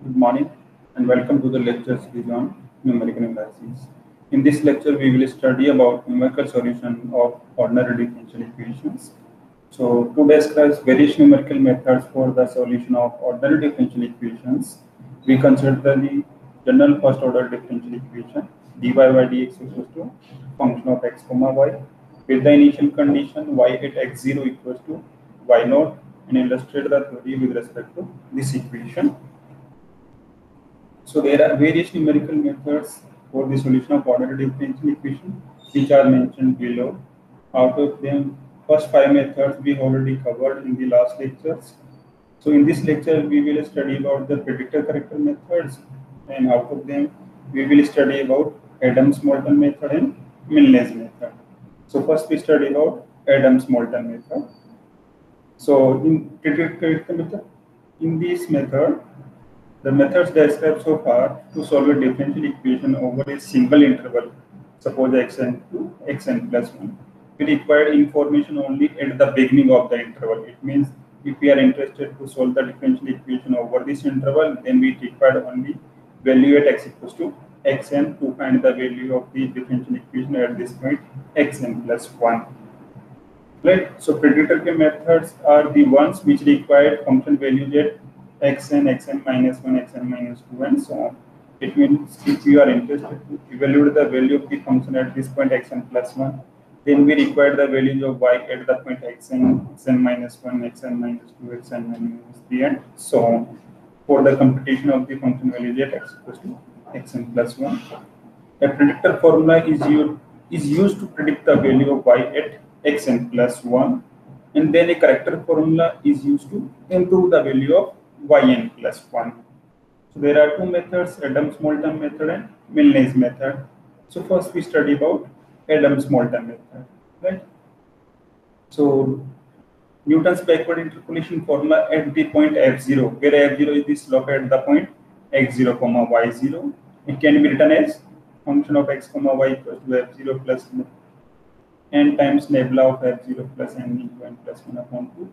Good morning and welcome to the lecture series on numerical analysis. In this lecture, we will study about numerical solution of ordinary differential equations. So, to describe various numerical methods for the solution of ordinary differential equations, we consider the general first order differential equation dy by dx equals to function of x comma y with the initial condition y at x0 equals to y naught and illustrate the theory with respect to this equation. So there are various numerical methods for the solution of ordinary differential equation, which are mentioned below. Out of them, first five methods we already covered in the last lectures. So in this lecture, we will study about the predictor corrector methods, and out of them, we will study about Adams-Moulton method and Milne's method. So first we study about Adams-Moulton method. So in predictor corrector method, in this method, the methods described so far to solve a differential equation over a single interval, suppose xn to xn plus 1, we require information only at the beginning of the interval. It means if we are interested to solve the differential equation over this interval, then we require only value at x equals to xn to find the value of the differential equation at this point xn plus 1. Right? So predictor methods are the ones which require function values at xn, xn minus 1, xn minus 2, and so on. It means if you are interested to evaluate the value of the function at this point xn plus 1, then we require the values of y at the point xn, xn minus 1, xn minus 2, xn minus 3, and so on for the computation of the function values at x equals to xn plus 1. A predictor formula is used to predict the value of y at xn plus 1, and then a corrector formula is used to improve the value of yn plus 1. So there are two methods, Adams-Moulton method and Milne's method. So first we study about Adams-Moulton method, right? So Newton's backward interpolation formula at the point f0, where f0 is the slope at the point x0 comma y0. It can be written as function of x comma y equals to f0 plus n times nabla of f0 plus n into n plus 1 upon 2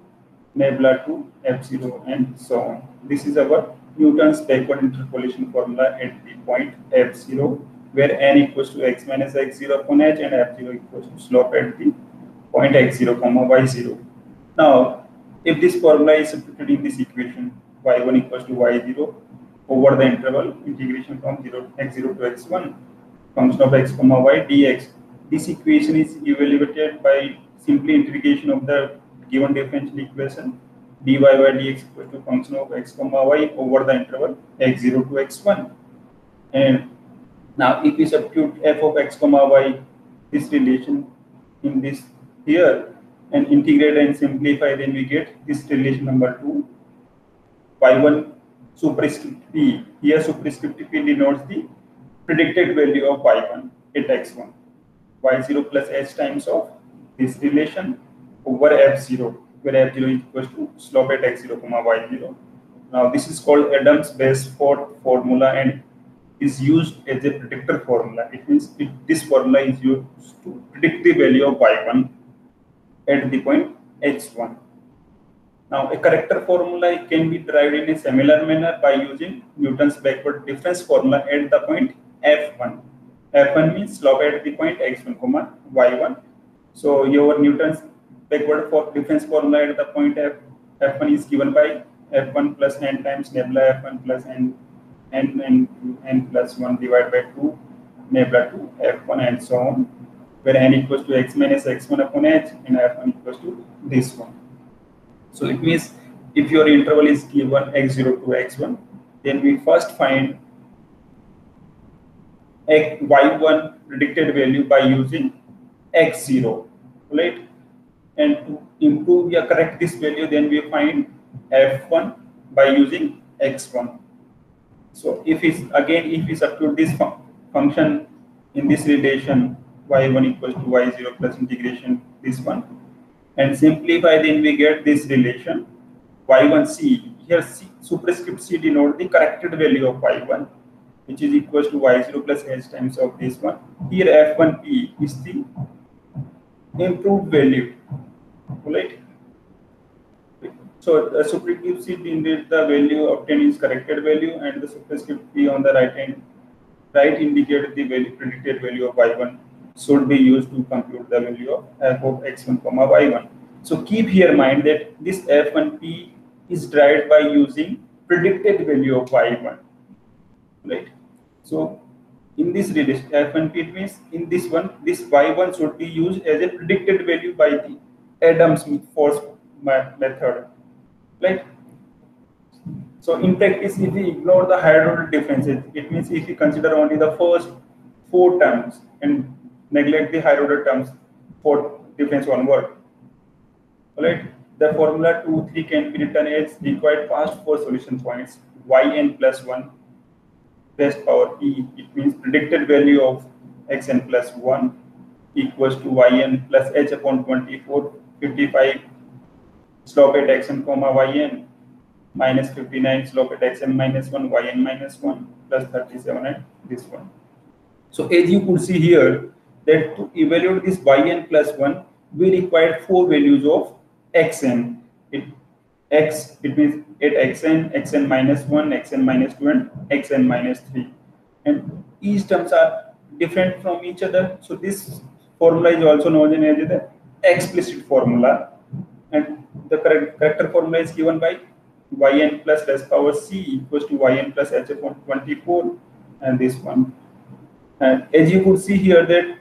nabla to f0 and so on. This is our Newton's backward interpolation formula at the point f0, where n equals to x minus x0 upon h and f0 equals to slope at the point x0 comma y0. Now, if this formula is substituted in this equation, y1 equals to y0 over the interval integration from x0 to x1, function of x comma y dx, this equation is evaluated by simply integration of the given differential equation dy by dx equals to function of x comma y over the interval x0 to x1. And now if we substitute f of x comma y, this relation in this here, and integrate and simplify, then we get this relation number 2, y1 superscript p. Here superscript p denotes the predicted value of y1 at x1, y0 plus h times of this relation over f0, where f0 is equals to slope at x0 comma y0. Now this is called Adams-Basford formula and is used as a predictor formula. It means this formula is used to predict the value of y1 at the point x1. Now a corrector formula can be derived in a similar manner by using Newton's backward difference formula at the point f1. f1 means slope at the point x1 comma y1. So your Newton's backward difference formula at the point f1 is given by f1 plus n times nabla f1 plus n plus 1 divided by 2 nabla to f1 and so on, where n equals to x minus x1 upon h and f1 equals to this one. So it means if your interval is given x0 to x1, then we first find y1 predicted value by using x0, right? And to improve or correct this value, then we find f1 by using x1. So if we substitute this function in this relation y1 equals to y0 plus integration this one and simplify, then we get this relation y1c. Here c, superscript c denote the corrected value of y1, which is equals to y0 plus h times of this one. Here f1p is the improved value, right? So the superscript C indicates the value obtained is corrected value, and the superscript P on the right indicate the value predicted value of y1 should be used to compute the value of f of x1 comma y1. So keep here in mind that this f1p is derived by using predicted value of y1, right? So in this relation f1p, it means in this one this y1 should be used as a predicted value by the Adam-Smith force method, right? So in practice, if we ignore the higher order differences, it means if we consider only the first four terms and neglect the higher order terms for difference onward, right? The formula 2, 3 can be written as required past four solution points yn plus 1 raised power e. It means predicted value of xn plus 1 equals to yn plus h upon 24, 55 slope at xn comma yn minus 59 slope at xn minus 1 yn minus 1 plus 37 at this one. So as you could see here that to evaluate this yn plus 1 we required four values of xn. It means at xn minus 1, xn minus 2 and xn minus 3, and each terms are different from each other. So this formula is also known as the explicit formula, and the correct formula is given by yn plus raised power c equals to yn plus h upon 24 and this one. And as you could see here that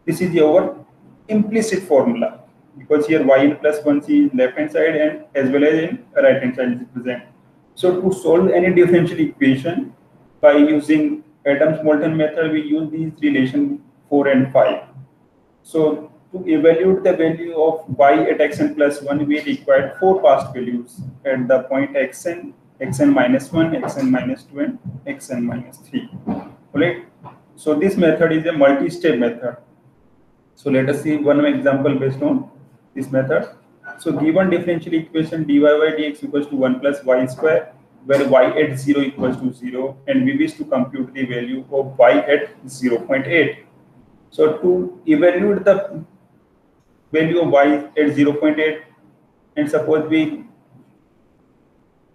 this is our implicit formula, because here yn plus 1c is left hand side and as well as in right hand side is present. So to solve any differential equation by using Adams-Moulton method, we use these relation 4 and 5. So to evaluate the value of y at xn plus 1, we required four past values at the point xn, xn minus 1, xn minus 2 and xn minus 3. Right? So this method is a multi-step method. So let us see one example based on this method. So given differential equation dy by dx equals to 1 plus y square, where y at 0 equals to 0, and we wish to compute the value of y at 0.8. So to evaluate the value of y at 0.8, and suppose we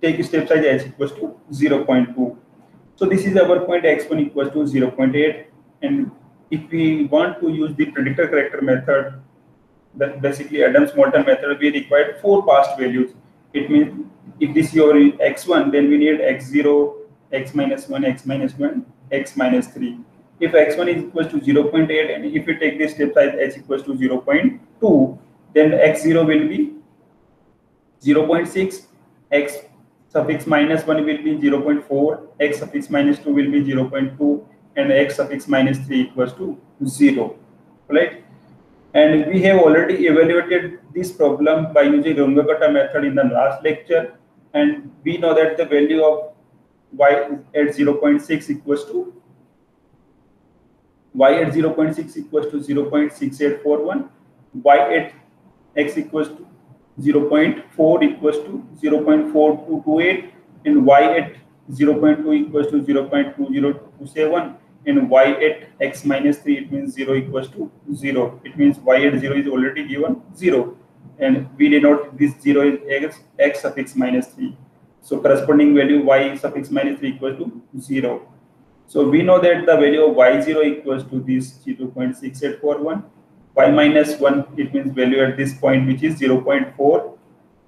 take step size h equals to 0.2. So this is our point x1 equals to 0.8, and if we want to use the predictor corrector method, that basically Adams-Moulton method, we required four past values. It means if this is your x1, then we need x0, x minus 1, x minus 2, and x minus 3. If x1 is equals to 0.8, and if we take this step size h equals to 0.2, then x0 will be 0.6, x suffix minus 1 will be 0.4, x suffix minus 2 will be 0.2, and x suffix minus 3 equals to 0, right? And we have already evaluated this problem by using Runge-Kutta method in the last lecture, and we know that the value of y at 0.6 equals to 0.6841, y at x equals to 0.4 equals to 0.4228, and y at 0.2 equals to 0.2027, and y at x minus 3, it means 0 equals to 0. It means y at 0 is already given 0, and we denote this 0 is x suffix minus 3. So corresponding value y suffix minus 3 equals to 0. So we know that the value of y0 equals to this 0.6841. Y minus 1, it means value at this point, which is 0.4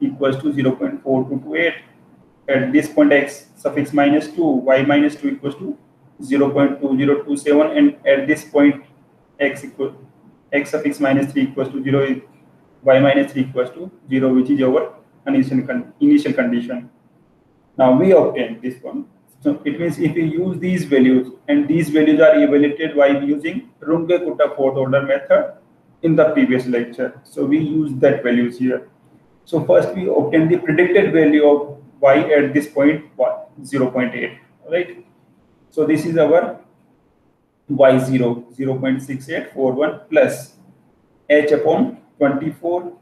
equals to 0.4228. At this point x suffix minus 2, y minus 2 equals to 0.2027, and at this point x suffix minus 3 equals to 0, y minus 3 equals to 0, which is our initial condition. Now we obtain this one. So it means if we use these values, and these values are evaluated by using Runge-Kutta fourth order method in the previous lecture. So we use that values here. So first we obtain the predicted value of y at this point, 0.8, right? So this is our y0, 0.6841 plus h upon 24.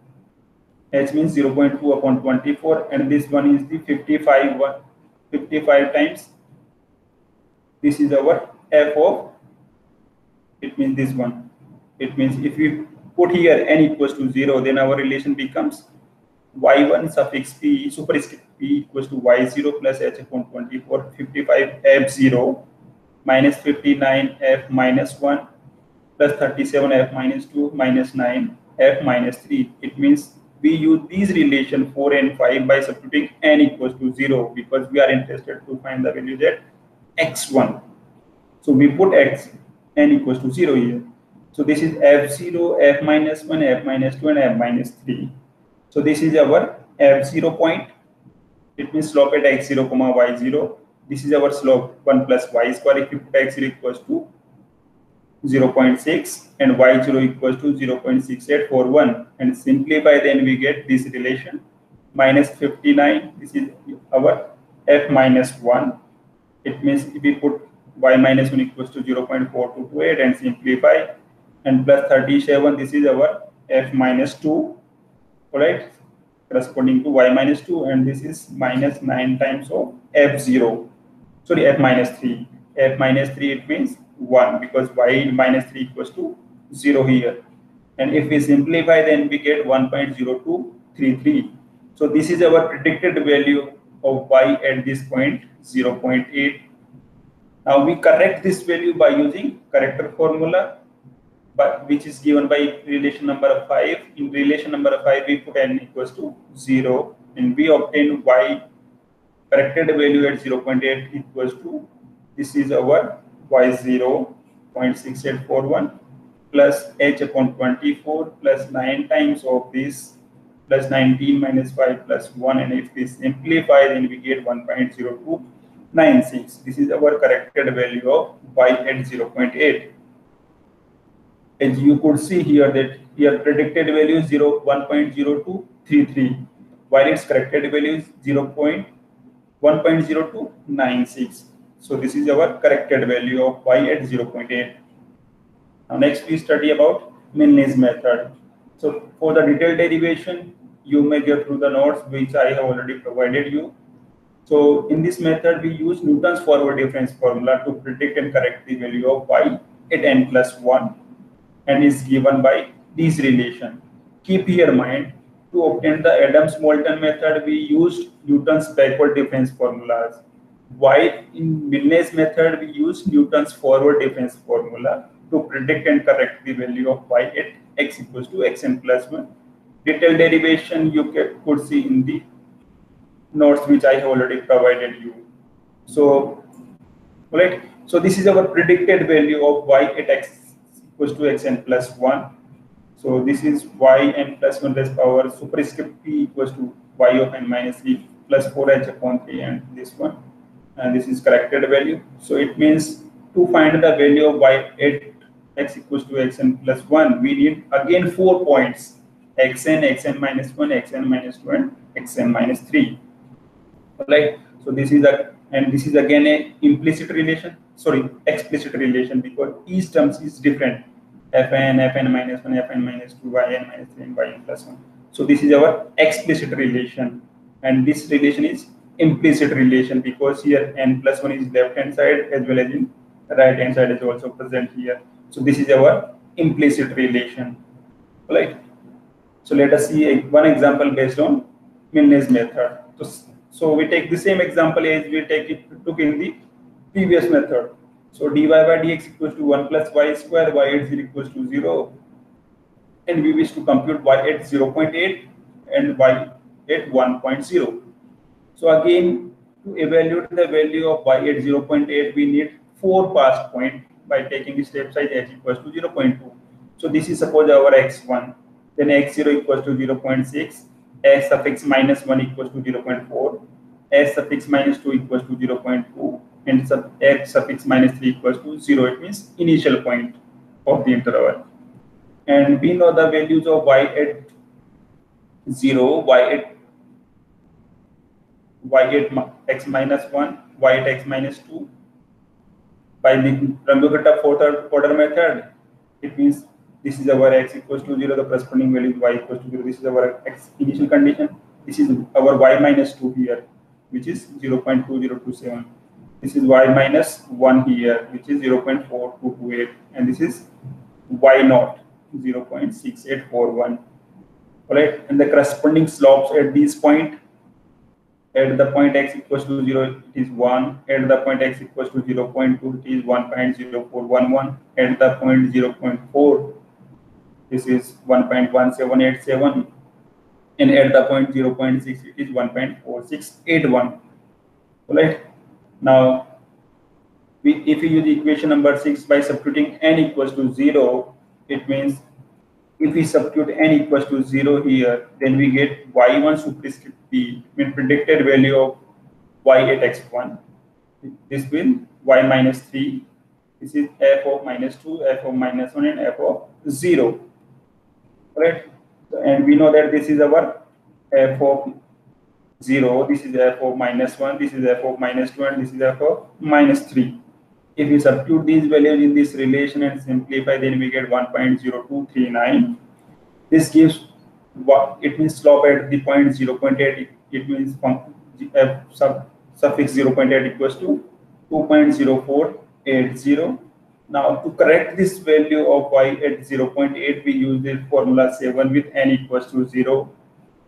H means 0.2 upon 24, and this one is the 55 times. This is our f of, it means this one. It means if we put here n equals to 0, then our relation becomes y1 suffix p superscript p equals to y0 plus h upon 24 55 f0 minus 59 f minus 1 plus 37 f minus 2 minus 9 f minus 3. It means we use these relation 4 and 5 by substituting n equals to 0 because we are interested to find the values at x1. So we put n equals to 0 here. So this is f0, f minus 1, f minus 2 and f minus 3. So this is our f0 point. It means slope at x0 comma y0. This is our slope 1 plus y square. If you put x0 equals to 0.6 and y0 equals to 0.6841 and simplify, then we get this relation minus 59. This is our f minus 1. It means if we put y minus 1 equals to 0.4228 and simplify, and plus 37, this is our f minus 2, all right, corresponding to y minus 2, and this is minus 9 times of f0, sorry, f minus 3. F minus 3, it means 1 because y minus 3 equals to 0 here. And if we simplify, then we get 1.0233. So this is our predicted value of y at this point, 0.8. Now we correct this value by using corrector formula, which is given by relation number 5. In relation number 5, we put n equals to 0, and we obtain y corrected value at 0.8 equals to, this is our y0 0.6841 plus h upon 24 plus 9 times of this plus 19 minus 5 plus 1, and if we simplify, then we get 1.0296. This is our corrected value of y at 0.8. As you could see here that here predicted value is 1.0233 while its corrected value is 1.0296. So this is our corrected value of y at 0.8. Now next we study about Milne's method. So for the detailed derivation, you may get through the notes which I have already provided you. So in this method, we use Newton's forward difference formula to predict and correct the value of y at n plus 1, and is given by this relation. Keep here in mind, to obtain the Adams-Moulton method, we used Newton's backward difference formulas. While in Milne's method, we use Newton's forward difference formula to predict and correct the value of y at x equals to xn plus 1. Detailed derivation you could see in the notes which I have already provided you. So, right. So this is our predicted value of y at x equals to xn plus 1. So this is yn plus 1 raised power superscript p equals to y of n minus 3 plus 4h upon 3, and this one. And this is corrected value. So it means to find the value of y at x equals to xn plus 1, we need again 4 points: xn, xn minus 1, xn minus 2, and xn minus 3. Right. So this is this is again a implicit relation, sorry, explicit relation, because each terms is different: fn, fn minus 1, fn minus 2, yn minus 3, and yn plus 1. So this is our explicit relation, and this relation is implicit relation because here n plus 1 is left hand side as well as in right hand side is also present here. So this is our implicit relation, right? So let us see one example based on Milne's method. So we take the same example as we took in the previous method. So dy by dx equals to 1 plus y square, y at 0 equals to 0, and we wish to compute y at 0.8 and y at 1.0. So again, to evaluate the value of y at 0.8, we need 4 passed points by taking the step size h equals to 0.2. So this is suppose our x1, then x0 equals to 0.6, s suffix minus 1 equals to 0.4, s suffix minus 2 equals to 0.2, and x suffix minus 3 equals to 0. It means initial point of the interval. And we know the values of y at 0, y at x minus 1, y at x minus 2. By the Rambo-Kutta fourth order method, it means this is our x equals to 0, the corresponding value is y equals to 0. This is our x initial condition. This is our y minus 2 here, which is 0.2027. This is y minus 1 here, which is 0.4228. And this is y naught, 0.6841. Alright, and the corresponding slopes at this point, at the point x equals to 0, it is 1. At the point x equals to 0 0.2, it is 1.0411. At the point 0 0.4, this is 1.1787. And at the point 0 0.6, it is 1.4681. Alright, now if we use equation number 6 by substituting n equals to 0, it means if we substitute n equals to 0 here, then we get y1 superscript p, mean predicted value of y at x1. This will y minus 3. This is f of minus 2, f of minus 1, and f of 0. Right? And we know that this is our f of 0, this is f of minus 1, this is f of minus 2, and this is f of minus 3. If we substitute these values in this relation and simplify, then we get 1.0239. This gives what it means slope at the point 0.8. It means f suffix 0.8 equals to 2.0480. Now to correct this value of y at 0.8, we use the formula 7 with n equals to 0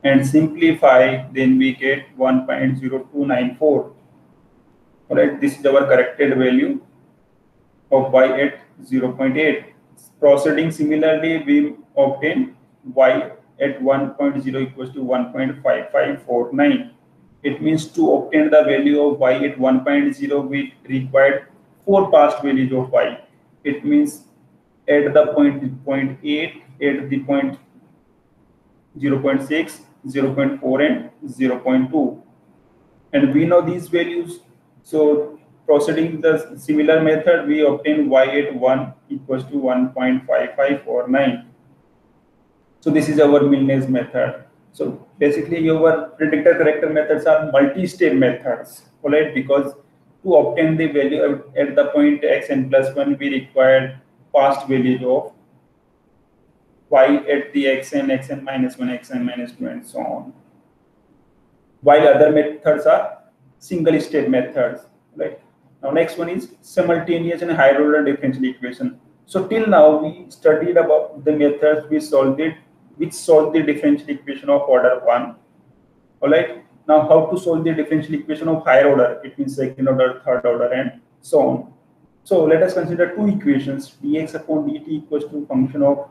and simplify, then we get 1.0294. Alright, this is our corrected value of y at 0.8. Proceeding similarly, we obtain y at 1.0 equals to 1.5549. It means to obtain the value of y at 1.0, we required 4 past values of y. It means at the point 0.8, at the point 0.6, 0.4, and 0.2. And we know these values. So proceeding the similar method, we obtain y at 1 equals to 1.5549. So this is our Milnes method. So basically your predictor corrector methods are multi-step methods, alright, because to obtain the value at the point xn plus 1, we required past values of y at the xn minus 1, xn minus 2, and so on. While other methods are single step methods, right? Now next one is simultaneous and higher order differential equation. So till now we studied about the methods which solve the differential equation of order 1. Alright. Now how to solve the differential equation of higher order? It means second order, third order, and so on. So let us consider two equations: dx upon dt equals to function of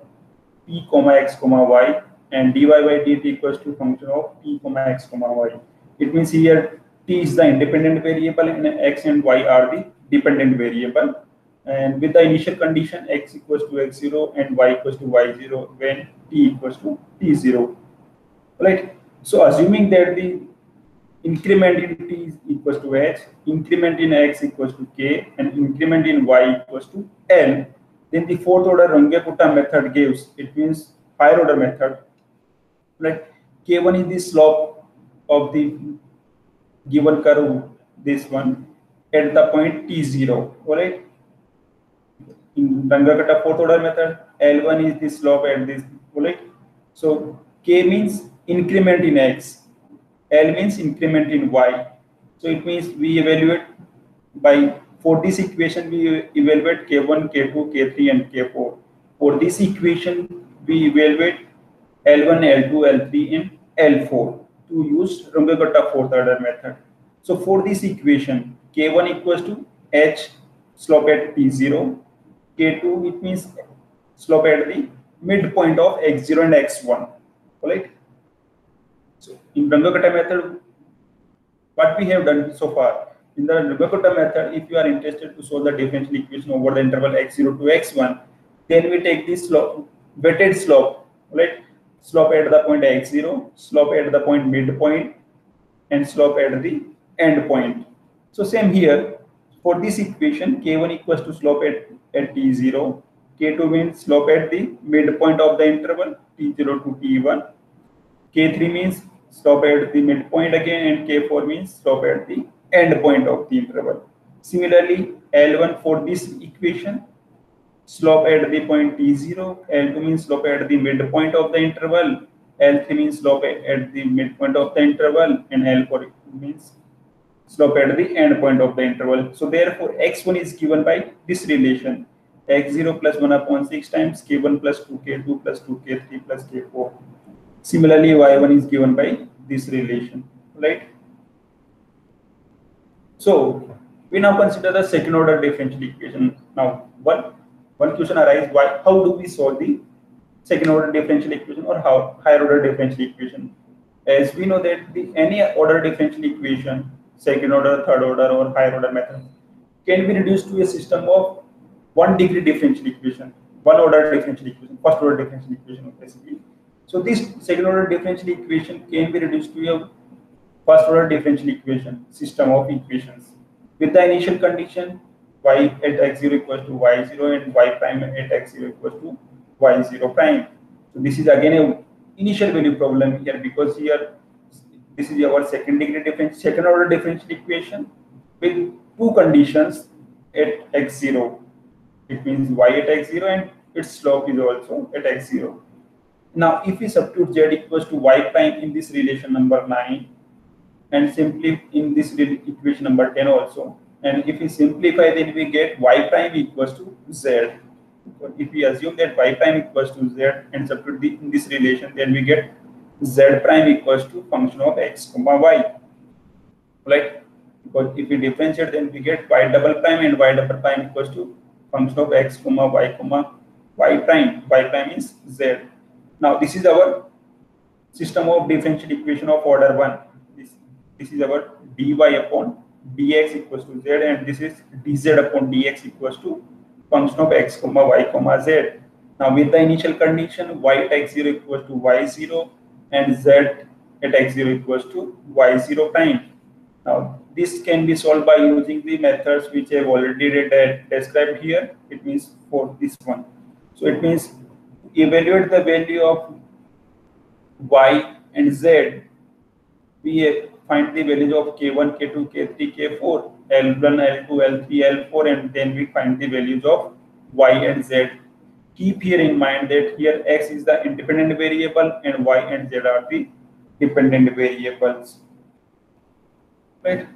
p comma x comma y, and dy by dt equals to function of p comma x comma y. It means here t is the independent variable and x and y are the dependent variable. And with the initial condition x equals to x0 and y equals to y0 when t equals to t0. Right. So assuming that the increment in t is equals to h, increment in x equals to k, and increment in y equals to l, then the fourth order Runge-Kutta method gives, it means higher order method. Right. K1 is the slope of the given curve, this one, at the point t0. Alright. In Runge-Kutta fourth order method, L1 is the slope at this, right? So K means increment in x, L means increment in y. So it means we evaluate for this equation we evaluate K1, K2, K3, and K4. For this equation we evaluate L1, L2, L3, and L4 to use Runge-Kutta fourth order method. So for this equation, K1 equals to h slope at t0. K2, it means slope at the midpoint of x0 and x1. Right? So in Runge-Kutta method, what we have done so far, in the Runge-Kutta method, if you are interested to solve the differential equation over the interval x0 to x1, then we take this slope, weighted slope, right? Slope at the point x0, slope at the point midpoint, and slope at the end point. So same here. For this equation, K1 equals to slope at t0, K2 means slope at the midpoint of the interval t0 to t1, K3 means slope at the midpoint again, and K4 means slope at the end point of the interval. Similarly, L1 for this equation, slope at the point t0, L2 means slope at the midpoint of the interval, L3 means slope at the midpoint of the interval, and L4 means slope at the end point of the interval. So therefore x1 is given by this relation, x0 plus 1 upon 6 times k1 plus 2k2 plus 2k3 plus k4. Similarly, y1 is given by this relation, right? So we now consider the second order differential equation. Now one question arises: how do we solve the second order differential equation or higher order differential equation? As we know that any order differential equation, second order, third order, or higher order method, can be reduced to a system of 1 degree differential equation, one order differential equation, first order differential equation basically. So this second order differential equation can be reduced to a first order differential equation, system of equations, with the initial condition y at x0 equals to y0 and y prime at x0 equals to y0 prime. So this is again a initial value problem here, because here this is our second order differential equation with two conditions at x0. It means y at x0 and its slope is also at x0. Now if we substitute z equals to y prime in this relation number 9, and simply in this equation number 10 also, and if we simplify, then we get y prime equals to z. If we assume that y prime equals to z and substitute in this relation, then we get z prime equals to function of x comma y, right? Because if we differentiate, then we get y double prime, and y double prime equals to function of x comma y prime. Y prime is z. Now this is our system of differential equation of order 1. This is our dy upon dx equals to z, and this is dz upon dx equals to function of x comma y comma z. Now with the initial condition y at x0 equals to y0 and z at x0 equals to y0 prime. Now this can be solved by using the methods which I have already described here. It means for this one. So it means evaluate the value of y and z. We find the values of k1, k2, k3, k4, L1, L2, L3, L4, and then we find the values of y and z. Keep here in mind that here x is the independent variable and y and z are the dependent variables. Right?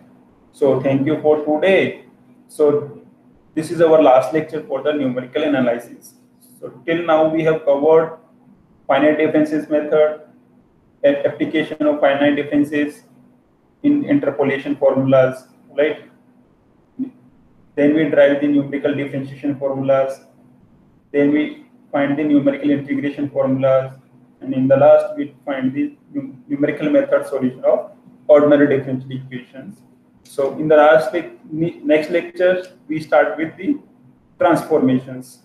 So thank you for today. So this is our last lecture for the numerical analysis. So till now we have covered finite differences method, application of finite differences in interpolation formulas, right? Then we derive the numerical differentiation formulas. Then we find the numerical integration formulas, and in the last we find the numerical method solution of ordinary differential equations. So in the next lecture we start with the transformations.